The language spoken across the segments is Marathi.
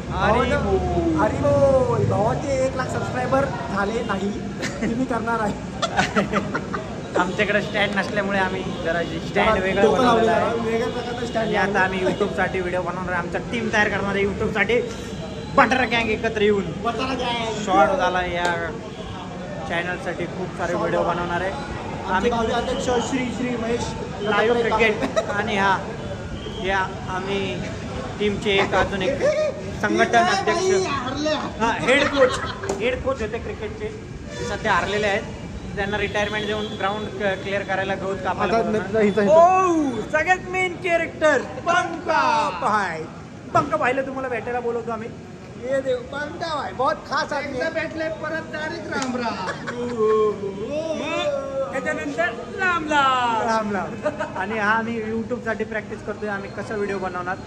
अरे बोल भावाचे 1 लाख सबस्क्रायबर झाले नाही तुम्ही करणार आहे. आमच्याकडे स्टँड नसल्यामुळे आम्ही जरा स्टँड वेगळं बनवलेलं आहे. आणि आता आम्ही यूट्यूबसाठी व्हिडिओ बनवणार आहे. आमचा टीम तयार करणार आहे यूट्यूबसाठी. बटारा गँग एकत्र येऊन शॉर्ट झाला या चॅनलसाठी खूप सारे व्हिडिओ बनवणार आहे. आम्ही अध्यक्ष श्री महेश लाईव्ह क्रिकेट आणि या आम्ही टीमचे एक अजून एक संघटन अध्यक्ष हेड कोच होते क्रिकेटचे, सध्या हारलेले आहेत. त्यांना रिटायरमेंट देऊन ग्राउंड क्लिअर करायला गवत कापायला. सगळ्यात मेन कॅरेक्टर पंका भाईला तुम्हाला भेटायला बोलवतो आम्ही. ये देव पंका भाई बहुत खास आदमी है. भेटले परत तारीख राम त्याच्यानंतर राम आणि हा आम्ही यूट्यूबसाठी प्रॅक्टिस करतोय. आम्ही कसं व्हिडिओ बनवणार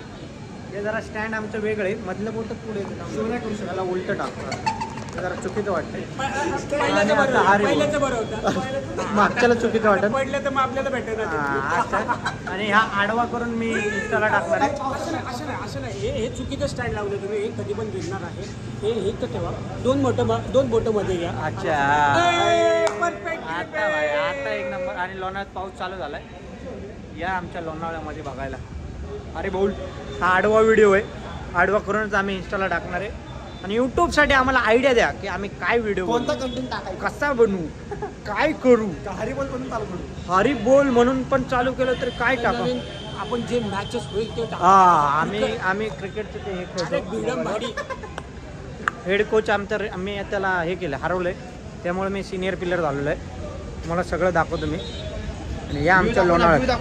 हे जरा स्टँड आमचं वेगळं आहे. मधलं बोट पुढे त्याला उलट टाकतात, जरा चुकीचं वाटतंय. मागच्याला चुकीचं वाटत पडलं तर मग आपल्याला भेटत. आणि हा आडवा करून मी इंस्टाला टाकणार आहे. असं नाही हे चुकीचं स्टँड लावलं तुम्ही. हे कधी पण गिरणार आहे. हे तर ठेवा. दोन बोटं मध्ये घ्या. अच्छा आता एक नंबर. आणि लोणावळ्यात पाऊस चालू झालाय. या आमच्या लोणावळ्यामध्ये बघायला. अरे बोल हा आडवा व्हिडिओ आहे. आडवा करूनच आम्ही इंस्टाला टाकणार आहे. आणि यूट्यूबसाठी आम्हाला आयडिया द्या की आम्ही काय व्हिडिओ, कोणता कंटेंट टाकायचा, कसा बनवू, काय करू. हरिबोल म्हणून चालू करू. हरिबोल म्हणून पण चालू केलं तर काय टाका. आपण जे मॅचेस होईल ते आम्ही क्रिकेटचे ते हेड कोच आम्ही त्याला हे केलं, हरवलंय. त्यामुळे मी सिनियर प्लेयर झालेलो आहे. मला सगळं दाखवतो मी. आणि या आमच्या लोणावळ्यात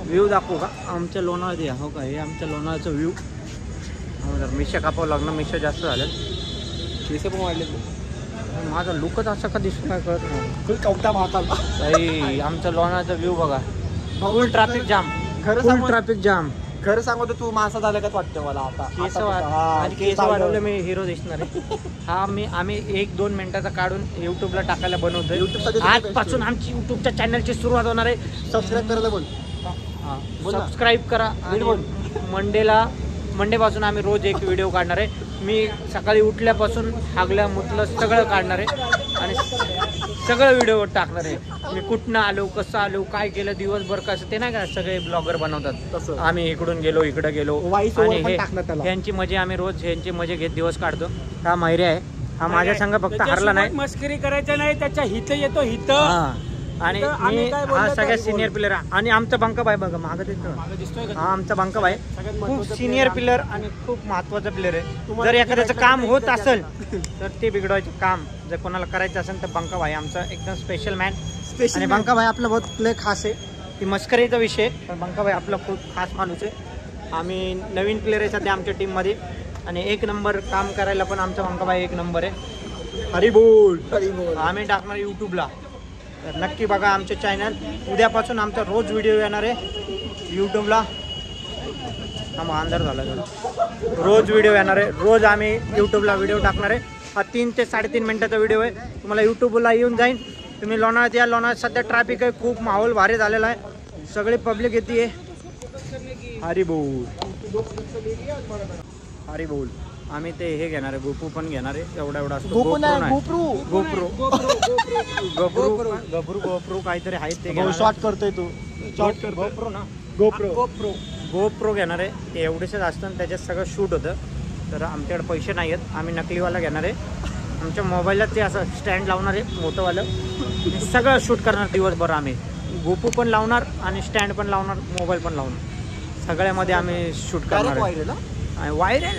व्ह्यू दाखवू का आमच्या लोणावळ्यात. हो का हे आमच्या लोणावळ्याचं व्ह्यू. मिशा कापावं लागणं, मिशा जास्त झालं, केस पण वाढले. माझा लुकच असा का दिसतो काय कळत नाही. कवटा मारताला काही आमचा लोणावळ्याचा व्ह्यू बघा. फुल ट्रॅफिक जाम, ट्रॅफिक जाम. खरं सांगू तर तू माणसा झालं का वाटतं मला आता. केस वाढवले मी हिरो दिसणार आहे. आम्ही 1-2 मिनिटाचा काढून युट्यूबला टाकायला बनवतोय. आजपासून आमची युट्यूबच्या चॅनलची सुरुवात होणार आहे. सबस्क्राईब करायला बोल. सबस्क्राईब करा. मंडेपासून आम्ही रोज एक व्हिडिओ काढणार आहे. मी सकाळी उठल्यापासून हागल्या मुतलं सगळं काढणार आहे आणि सगळं व्हिडिओ टाकणार आहे. मी कुठनं आलो, कसं आलो, काय केलं दिवसभर, कसं ते नाही का सगळे ब्लॉगर बनवतात तसं. आम्ही इकडून गेलो, इकडे गेलो आणि ह्यांची मजे आम्ही रोज ह्यांची मजे घेत दिवस काढतो. हा मैरे आहे. हा माझ्या संघ फक्त हारला नाही. मस्करी करायचं नाही, त्याच्या हित येतो हित. आणि मी हा सगळ्यात सिनियर प्लेअर. आणि आमचा बंकाबाई बघा मागं दिसतोय. हा आमचा बंकाबाई खूप सिनियर प्लेअर आणि खूप महत्वाचा प्लेअर आहे. जर एखाद्याचं काम होत असेल तर ते बिघडवायचं काम जर कोणाला करायचं असेल तर बंकाबाई आमचा एकदम स्पेशल मॅन. आणि बंकाबाई आपला बहुत लय खास आहे. ती मस्करीचा विषय, पण बंकाबाई आपला खूप खास माणूस आहे. आम्ही नवीन प्लेअर आहे सध्या आमच्या टीममध्ये आणि 1 नंबर काम करायला पण आमचा बंकाबाई 1 नंबर आहे. हरिबोल आम्ही टाकणार यूट्यूबला, तर नक्की बघा आमचे चॅनल. उद्यापासून आमचा रोज व्हिडिओ येणार आहे यूट्यूबला. हा अंधार झाला, रोज व्हिडिओ येणार आहे. रोज आम्ही यूट्यूबला व्हिडिओ टाकणार आहे. हा 3 ते 3.5 मिनिटाचा व्हिडिओ आहे. तुम्हाला यूट्यूबला येऊन जाईन. तुम्ही लोणावळ्यात या. लोणावळ्यात सध्या ट्रॅफिक आहे, खूप माहोल भारी झालेला आहे. सगळी पब्लिक येते. हरिबोल हरिबोल. आम्ही ते हे घेणार आहे, गोपू पण घेणार आहे. एवढा गोप्रो काहीतरी आहे ते शॉर्ट करतोय तू. गोप्रो ना, गोप्रो घेणार आहे. ते एवढेच असतं आणि त्याच्यात सगळं शूट होतं. तर आमच्याकडे पैसे नाही आहेत. आम्ही नकलीवाला घेणार आहे. आमच्या मोबाईलला ते असं स्टँड लावणार आहे मोठंवालं. सगळं शूट करणार दिवसभर. आम्ही गोपू पण लावणार आणि स्टँड पण लावणार, मोबाईल पण लावणार. सगळ्यामध्ये आम्ही शूट करणार आहे. व्हायरल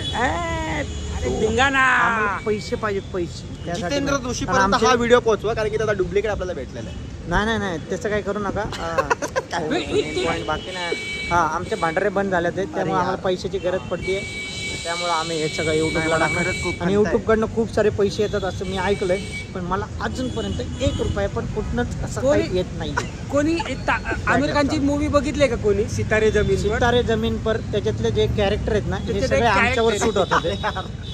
पैसे पाहिजे, पैसे. जितेंद्र जोशी पर्यंत हा व्हिडिओ पोहोचवा, कारण की त्याचा डुप्लिकेट आपल्याला भेटलेला आहे. नाही त्याचं काही करू नका. पॉईंट बाकी नाही. हा आमचे भांडारे बंद झाले आहेत, त्यामुळे आम्हाला पैशाची गरज पडते. त्यामुळे आम्ही हे सगळं युट्यूबला टाकणार. आणि युट्यूबकडनं खूप सारे पैसे येतात असं मी ऐकलंय, पण मला अजूनपर्यंत 1 रुपया पण कुठनंच असं काही येत नाही. कोणी आमिर खानची मूवी बघितली का कोणी? सितारे जमीन पर त्याच्यातले जे कॅरेक्टर आहेत ना हे सगळे आमच्यावर शूट होतात.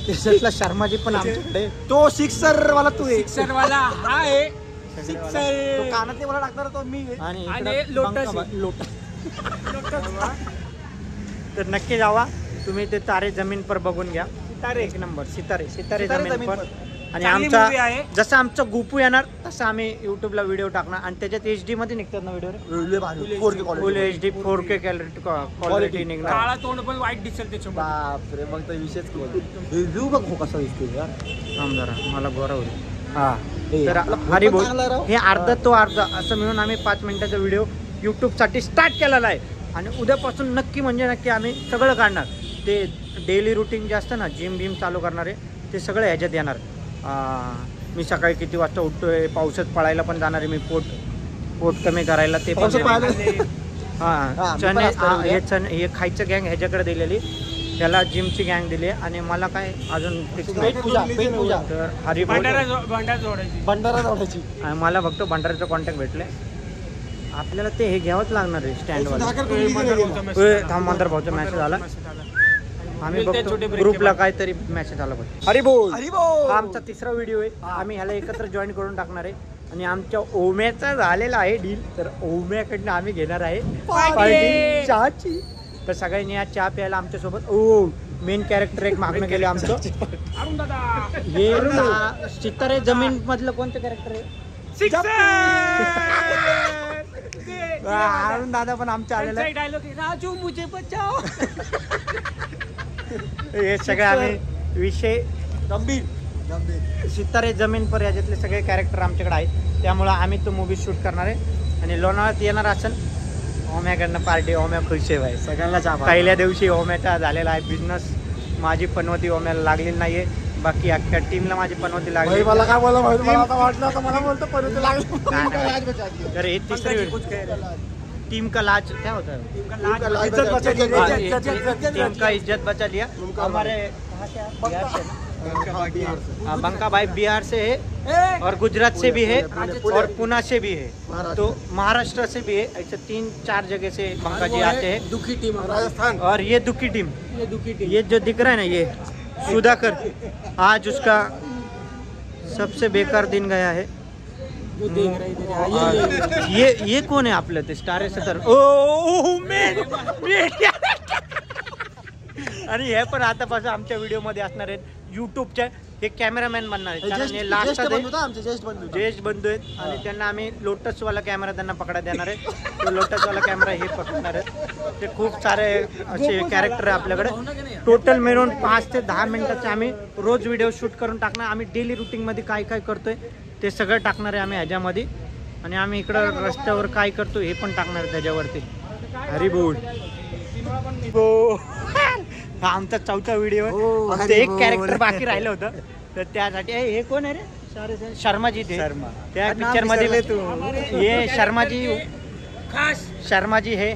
त्याच्यातला शर्माजी पण आमच्याकडे. तो सिक्सर वाला तू आहे. सिक्सर वाला हा आहे. सिक्सर कानातले मला टाकणार तो मी. आणि लोटस. तर नक्की जावा तुम्ही ते तारे जमीन पर बघून घ्या. सितारे एक नंबर सितारे सितारे जमीन पर. आणि चांगली आमचा movie आहे. जसं आमचं गुपू येणार तसं आम्ही युट्यूबला व्हिडिओ टाकणार आणि त्याच्यात HD मध्ये निघतात ना व्हिडिओ फुल HD 4K क्वालिटी निघणार. काळा तोंड पण वाईट दिसेल त्याच्यामध्ये. बापरे मग तर विषयच रिव्ह्यू बघ कसा दिसतो यार. थांब जरा मला गोरा होईल. हा ए, तर आपला हरी फोटो बोल चांगला राव. हे अर्धा तो अर्धा असं मिळून आम्ही 5 मिनिटाचा व्हिडिओ यूट्यूबसाठी स्टार्ट केलेला आहे. आणि उद्यापासून नक्की म्हणजे नक्की आम्ही सगळं काढणार. ते डेली रुटीन जे असतं ना जिम बिम चालू करणार आहे ते सगळं ह्याच्यात येणार. मी सकाळी किती वाजता उठतोय, पावसात पळायला पण जाणार आहे मी, पोट कमी करायला ते पण. हां चणे हे खायचं गँग ह्याच्याकडे दिलेली, त्याला जिमची गँग दिली आणि मला काय अजून फिक्स नाही. तर हरी भंडारा जोडायची. भंडारा जोडायची. मला फक्त भंडाऱ्याचं कॉन्टॅक्ट भेटले. आपल्याला ते हे घ्यावंच लागणार आहे स्टँडवाला. थांब मंदार भाऊचा मेसेज आला. आम्ही बघतो ग्रुपला काहीतरी मेसेज आला पाहिजे. हरी बोल. हा आमचा तिसरा व्हिडिओ आहे. आम्ही ह्याला एकत्र जॉईन करून टाकणार आहे आणि आमच्या ओम्याचा झालेला आहे डील. तर ओम्याकडनं आम्ही घेणार आहे पार्टी चहाची. तर सगळ्यांनी या चहा प्यायला आमच्यासोबत. ओ मेन कॅरेक्टर एक मागणं गेले आमचं. हे सितारे जमीन मधलं कोणतं कॅरेक्टर आहे? अरुण दादा पण आमच्या आलेला आहे. डायलॉग राजू मुझे बचाओ. हे सगळे आम्ही विषय गंभीर सितारे जमीन पर याच्यातले सगळे कॅरेक्टर आमच्याकडे आहेत. त्यामुळं आम्ही तो मूवी शूट करणार आहे आणि लोणावळ्यात येणार असेल. ओम्याकडनं पार्टी. ओम्या खुश आहे भाई सगळ्यांना. पहिल्या दिवशी ओम्याचा झालेला आहे बिझनेस. माझी पनवती ओम्याला लागलेली नाहीये, बाकी अख्ख्या टीमला माझी पनवती लागली. मला काय बोला वाटलं मला बोलतो पनवती लागली. तर हे तिसरी टीम का लाज क्या होता है? टीम का इज्जत बचा लिया. हमारे बंका भाई बिहार से है और गुजरात से भी है और पुणे से भी है, तो महाराष्ट्र से भी है. ऐसे 3-4 जगह से बंका जी आते हैं. दुखी टीम राजस्थान. और ये दुखी टीम ये जो दिख रहा है ना ये सुधाकर, आज उसका सबसे बेकार दिन गया है. ये कोण आहे आपलं ते स्टार सतर. ओ मेन आणि हे पण आतापासून आमच्या व्हिडिओ मध्ये असणार आहेत. युट्यूबच्या हे कॅमेरामॅन बनणार आहेत. कारण हे लास्ट जयेश बंधू आहेत आणि त्यांना आम्ही लोटसवाला कॅमेरा त्यांना पकडा देणार आहे. तो लोटसवाला कॅमेरा हे पकडणार आहेत. ते खूप सारे असे कॅरेक्टर आहे आपल्याकडे. टोटल मिळून 5 ते 10 मिनिटाचे आम्ही रोज व्हिडिओ शूट करून टाकणार. आम्ही डेली रुटीनमध्ये काय काय करतोय ते सगळं टाकणार आहे आम्ही ह्याच्यामध्ये. आणि आम्ही इकडं रस्त्यावर काय करतो हे पण टाकणार आहे त्याच्यावरती. हरी बोल. हा आमचा 4था व्हिडिओ आहे. एक कॅरेक्टर बाकी राहिलं होतं तर त्यासाठी. हे कोण आहे रे? शर्माजी. ते त्या पिक्चर मध्ये ये शर्माजी है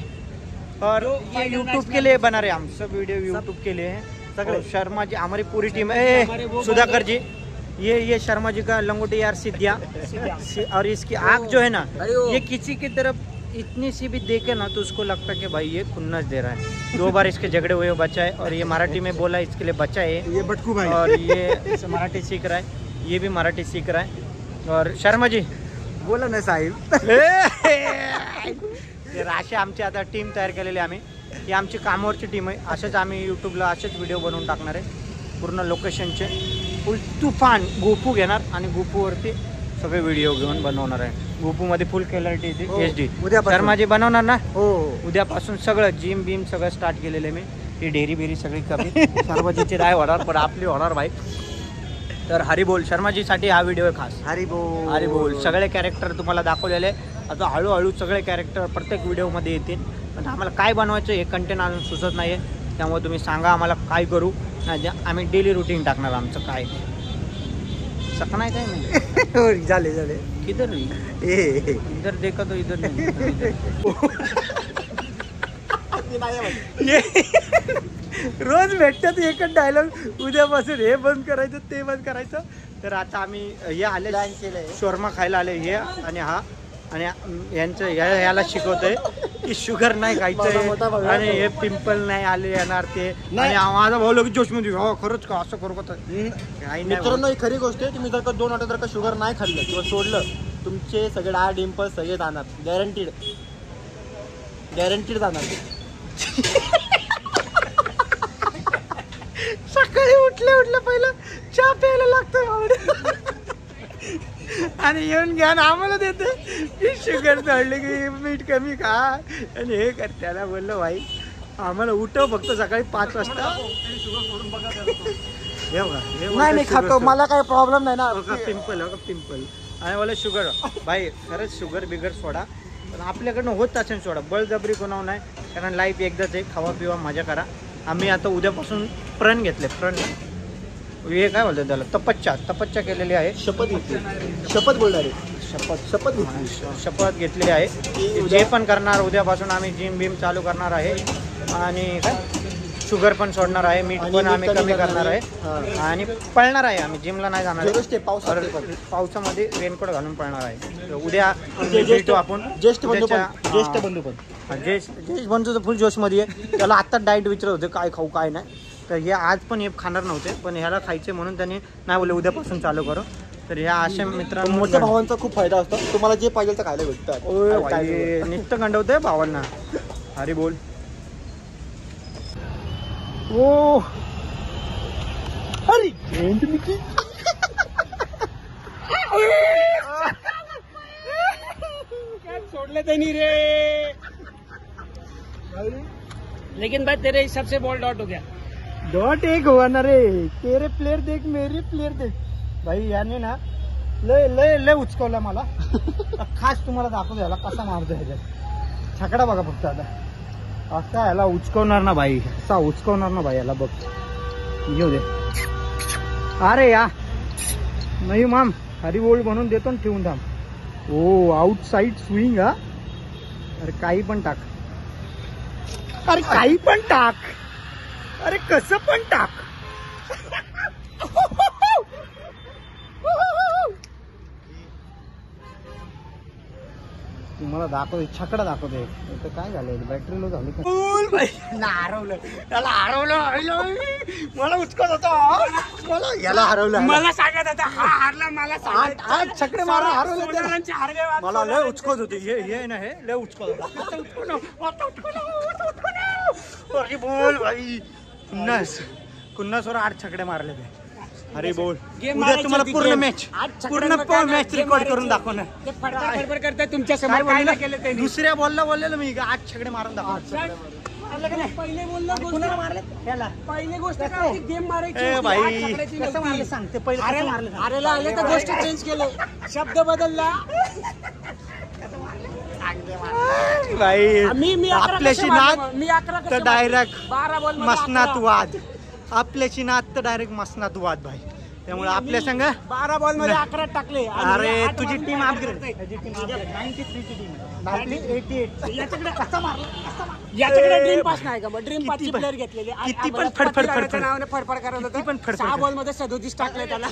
और ये यूट्यूब के लिए बना रहे. हम सब वीडियो यूट्यूब के लिए है सगळे. शर्मा जी हमारी पूरी टीम है. सुधाकर जी ये शर्मा जी का लंगोटी यार सिद्धिया. और इसकी आँख जो है ना ये किसी की तरफ इतनी सी भी देखे ना तो उसको लगता है कि भाई ये खुन्नस दे रहा है. 2 बार इसके झगड़े हुए बचा है और ये मराठी में बोला इसके लिए बचा है. ये बटकू भाई और ये मराठी सीख रहा है. ये भी मराठी सीख रहा है. और शर्मा जी बोला ना साहेब. असे आमची आता टीम तयार केलेली आम्ही. ही आमची कामावरची टीम आहे. असेच आम्ही यूट्यूबला असेच व्हिडिओ बनवून टाकणार आहे. पूर्ण लोकेशनचे फुल तुफान गोपू घेणार आणि गोपूवरती सगळे व्हिडिओ घेऊन बनवणार आहे. गोपूमध्ये फुल क्लॅरिटी येते. HD शर्माजी बनवणार ना. हो उद्यापासून सगळं जिम बिम सगळं स्टार्ट केलेलं आहे मी. ती डेरी बेरी सगळी कमी. शर्माजीची राय होणार पण आपली होणार भाई. तर हरी बोल शर्माजीसाठी हा व्हिडिओ आहे खास. हरी बोल. हरी बोल. सगळे कॅरेक्टर तुम्हाला दाखवलेले. आता हळूहळू सगळे कॅरेक्टर प्रत्येक व्हिडिओमध्ये येतील. पण आम्हाला काय बनवायचं हे कंटेंट अजून सुचत नाही आहे. त्यामुळे तुम्ही सांगा आम्हाला काय करू. नाही आम्ही डेली रुटीन टाकणार आमचं. काय सकना है काय नाही. झाले किधर इधर देखा तो इधर नहीं. रोज भेटतात एकच डायलॉग. उद्यापासून हे बंद करायचं ते बंद करायचं. तर आता आम्ही हे आले शोरमा खायला आले हे आणि हा आणि यांचं याला शिकवतोय की शुगर नाही खायचंय आणि हे पिंपल नाही आले येणार ते. आणि माझा भाऊ लगेच जोशमध्ये हो खरंच का असं करू का. मित्रांनो ही खरी गोष्ट आहे. तुम्ही जर का 2 आठवडे जर का शुगर नाही खाल्लं किंवा सोडलं तुमचे सगळे डाळ डिंपल सगळे जाणार. गॅरंटीड जाणार. सकाळी उठल्या पहिलं चहा प्यायला लागतं आणि येऊन घ्या आम्हाला देते की शुगर चढली की मीठ कमी खा आणि हे कर. त्याला बोललो भाई आम्हाला उठव फक्त सकाळी 5 वाजता. नाही खातो, मला काही प्रॉब्लेम नाही ना. पिंपल आणि मला शुगर भाई खरंच शुगर बिगर सोडा, पण आपल्याकडनं होत असेल सोडा, बळजबरी कोणावर नाही. कारण लाईफ एकदाच आहे, खावा पिवा मजा करा. आम्ही आता उद्यापासून प्रण घेतले. प्रण हे काय बोलतात त्याला, तपच्चा केलेली आहे. शपथ बोलणारे शपथ घेतलेली आहे. जे पण करणार उद्यापासून आम्ही जिम बिम चालू करणार आहे आणि काय शुगर पण सोडणार आहे, मीठ पण आम्ही कमी करणार आहे आणि पळणार आहे. आम्ही जिमला नाही जाणार, पावसामध्ये रेनकोट घालून पळणार आहे. उद्या भेटू आपण. ज्येष्ठ बंधू तर फुल जोशमध्ये आहे. त्याला आत्ताच डाएट विचारत होते काय खाऊ काय नाही, तर हे आज पण हे खाणार नव्हते, पण ह्याला खायचे म्हणून त्यांनी नाही बोलले उद्यापासून चालू करू. तर ह्या अशा मित्रांनो मोठ्या भावांचा खूप फायदा असतो, तुम्हाला जे पाहिजे ते खायला भेटतं. नित्य गंडवतोय भावांना. हरी बोल. ओ अरे छोड़ले नहीं रे, लेकिन भाई तेरे हिसाब से बॉल डॉट हो गया. डॉट एक हुआ ना रे. तेरे प्लेयर देख, मेरे प्लेयर देख. भाई याने ना लय उचकवला मला. खास तुम्हाला दाखवतो याला कसा मारतो ह्याच्यात. छकडा बघा फक्त आता असा याला उचकवणार ना भाई, असा उचकवणार ना भाई याला. बघ घेऊ दे. अरे या नाही माम हरी बोल म्हणून देतो ना ठेवून थांब. ओ आउटसाइड स्विंग. हा अरे काही पण टाक, अरे काही पण टाक, अरे कसं पण टाक. तुम्हाला दाखवते, छकडा दाखवते. काय झालं, बॅटरी लो झाली हरवलं. त्याला हरवलं, मला उचकत होता, मला याला हरवलं. मला सांगत होता हा हारला, मला आठ छकडे मारा हरवलं. मला लय उचकत होती. हे ना हे लय उचकत होता. बोल भाई कुन्नास वर 8 छकडे मारले ते. अरे बोल. उद्या तुम्हाला पूर्ण मॅच रेकॉर्ड करून दाखवणार. ते फडफड करतात तुमच्या समोर. काय नाही केलं ते. दुसऱ्या बॉलला बोललेलं मी 8 छकडे मारून दाखव. पहिले बोललो कुणाला मारले त्याला. पहिली गोष्ट काय गेम मारायची. ए भाई कसं मारले सांगते पहिले. हारायला आले तर गोष्ट चेंज केलं, शब्द बदलला. भाई मी आपल्याशी नात मी 11 तर डायरेक्ट 12 बॉल मसनात वाद. आपल्याची नात तर डायरेक्ट मसनात वाद भाई. त्यामुळे आपल्या संघ 12 बॉल मध्ये 11 टाकले. अरे तुझी टीम अपग्रेड. 93 ची टीम आहे. 88 याच्याकडे ड्रीम पास नाही का? ड्रीम पास ची प्लेअर घेतलेले. किती पण फडफड नावाने फडफड करत होतं. 6 बॉल मध्ये 37 टाकले त्याला.